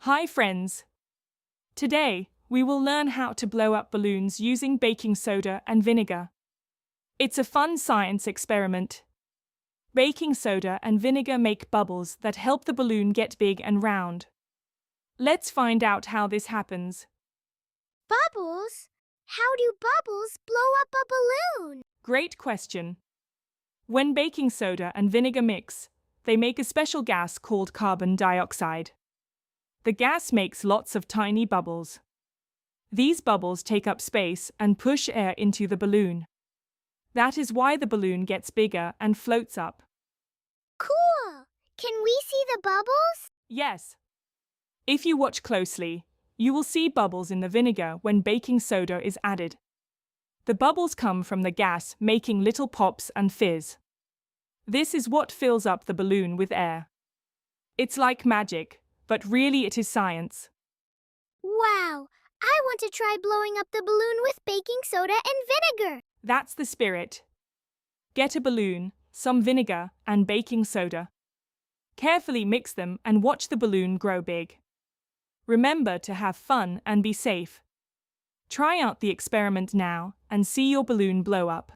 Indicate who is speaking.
Speaker 1: Hi friends! Today, we will learn how to blow up balloons using baking soda and vinegar. It's a fun science experiment. Baking soda and vinegar make bubbles that help the balloon get big and round. Let's find out how this happens.
Speaker 2: Bubbles? How do bubbles blow up a balloon?
Speaker 1: Great question. When baking soda and vinegar mix, they make a special gas called carbon dioxide. The gas makes lots of tiny bubbles. These bubbles take up space and push air into the balloon. That is why the balloon gets bigger and floats up.
Speaker 2: Cool! Can we see the bubbles?
Speaker 1: Yes. If you watch closely, you will see bubbles in the vinegar when baking soda is added. The bubbles come from the gas making little pops and fizz. This is what fills up the balloon with air. It's like magic, but really it is science.
Speaker 2: Wow! I want to try blowing up the balloon with baking soda and vinegar.
Speaker 1: That's the spirit. Get a balloon, some vinegar, and baking soda. Carefully mix them and watch the balloon grow big. Remember to have fun and be safe. Try out the experiment now and see your balloon blow up.